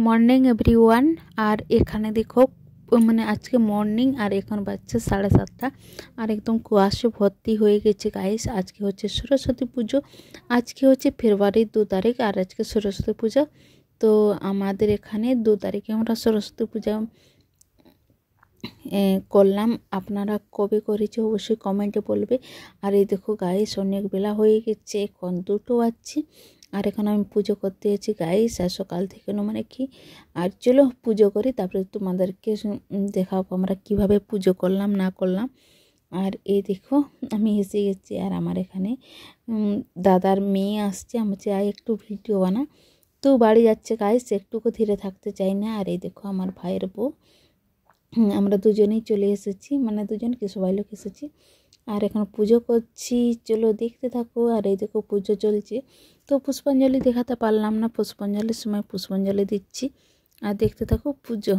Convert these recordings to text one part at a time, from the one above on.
Morning everyone और एखाने देखो मैंने आज के मर्निंग और एखन बाजছে 7:30 और एकदम कुयाशे भर्ती हो गेছে गाइस। आज के होच्छे सरस्वती पुजो, आज के होच्छे फेब्रुआरी 2 तारीख और आज के सरस्वती पूजा। तो आमादेर एखाने 2 तारीखे आमरा सरस्वती पूजा करलाम। आपनारा कबे करेछो अवश्य कमेंटे बोलबे। और ये देखो गाइस अनेक बेला हो गेছে, এখন 2টো বাজছে और এখন আমি পুজো করতে যাচ্ছি গাইস। আর সকাল থেকে মানে কি আর চলো পুজো করি, তারপরে তোমাদেরকে দেখাবো আমরা কিভাবে পুজো করলাম না করলাম। আর এই দেখো আমি এসে গেছি আর আমার এখানে দাদার মেয়ে আসছে, আমি চাই একটু ভিডিও বানা। তো বাড়ি যাচ্ছে গাইস, একটুকু ধীরে থাকতে চাই না। আর এই দেখো আমার ভাইয়ের বউ, আমরা দুজনেই চলে এসেছি, মানে দুজন কি সবাই লোক এসেছি। আর এখন পুজো করছি, চলো দেখতে থাকো। আর এই দেখো পুজো চলছে, তো পুষ্পাঞ্জলি দেখাতে পারলাম না, পুষ্পাঞ্জলির সময় পুষ্পাঞ্জলি দিচ্ছি। আর দেখতে থাকো পুজো।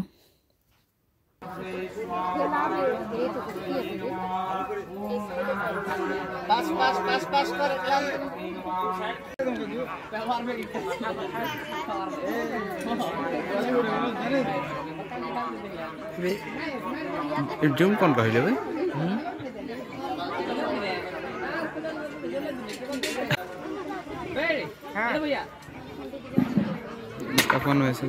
জুম কোন কই যাবে कौन वैसे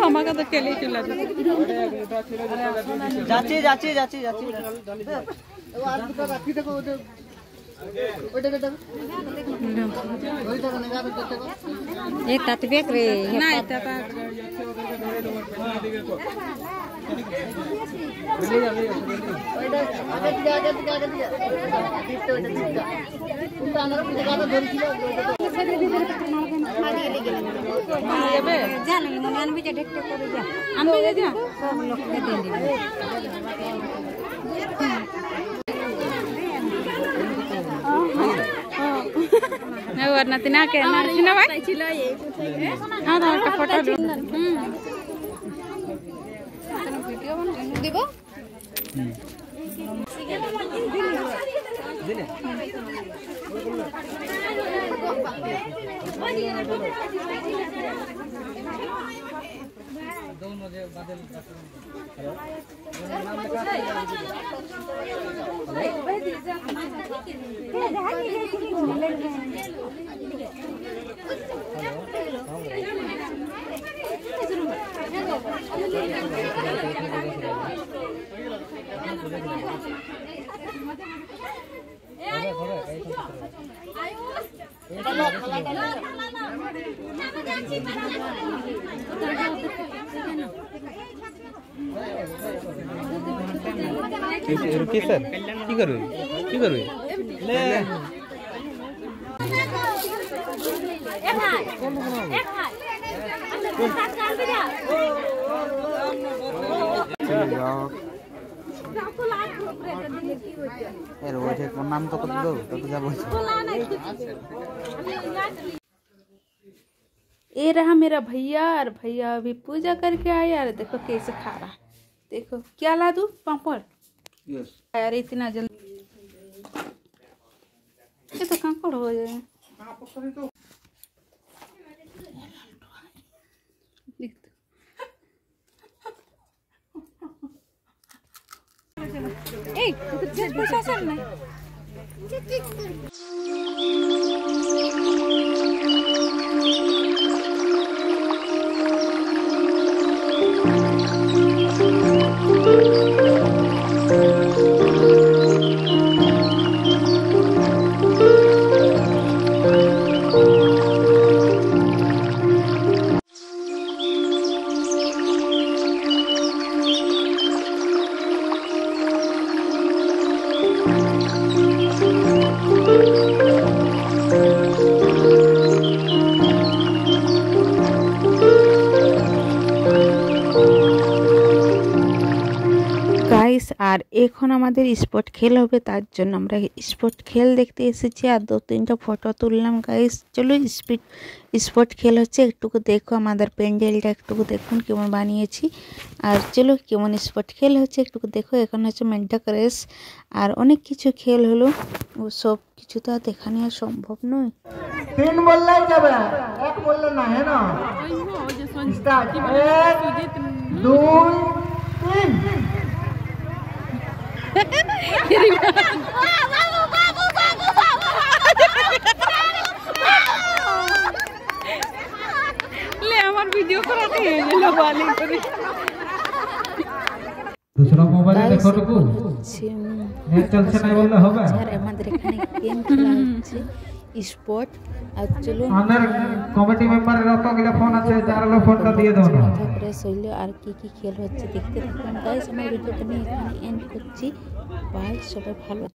আমাকে তো খেলে চলে যাচ্ছে যাচ্ছে যাচ্ছে যাচ্ছে एक तत्वेक रे ना तता नतिना के नतिना भाई हां तो একটা ফটো দিব দিলে दोनों जे बादल नाम रुकी सर की करबे ले एक हाय साथ कर भी जा नाम तो कत दो तो जाबो। ये रहा मेरा भैया, और भैया अभी पूजा करके आया। यार देखो कैसे खा रहा, देखो क्या ला दूं, पापड़। यस यार इतना जल्दी ये तो कांकड़ हो जाए। ए प्रशासन नहीं আর এখন আমাদের স্পোর্ট খেল হবে, তার জন্য আমরা স্পোর্ট খেল দেখতে এসেছি আর 2-3টা ফটো তুললাম গাইস। চলো স্পোর্ট খেল হচ্ছে, একটুকু দেখো আমাদের প্যান্ডেলটা, একটুকু দেখুন কেমন বানিয়েছি। আর চলো কেমন স্পোর্ট খেল হচ্ছে একটুকু দেখো। এখন হচ্ছে মেন্টাক রেস আর অনেক কিছু খেল হলো, ও সব কিছু তো আর দেখা নেওয়া সম্ভব নয়। 3 বললেই যাবে, 1 বললে না, হ্যাঁ না? স্টার্ট 1 2 3। ले আমার ভিডিও করাতে হয়ে গেল বালি করে। दूसरा मोबाइल देखो रुको, नेट चलছে না বললে হবে। আর আমাদের এখানে গেম খেলা হচ্ছে স্পোর্ট। আর চলো আমাদের কমিটি মেম্বারের কতগুলো ফোন আছে, যার হলো ফোনটা দিয়ে দাও না। তারপরে শৈল আর কি কি খেল হচ্ছে দেখতে থাকুন গাইস। আমার ভিডিওটা আমি এখানে এন্ড করছি। বাই, সবাই ভালো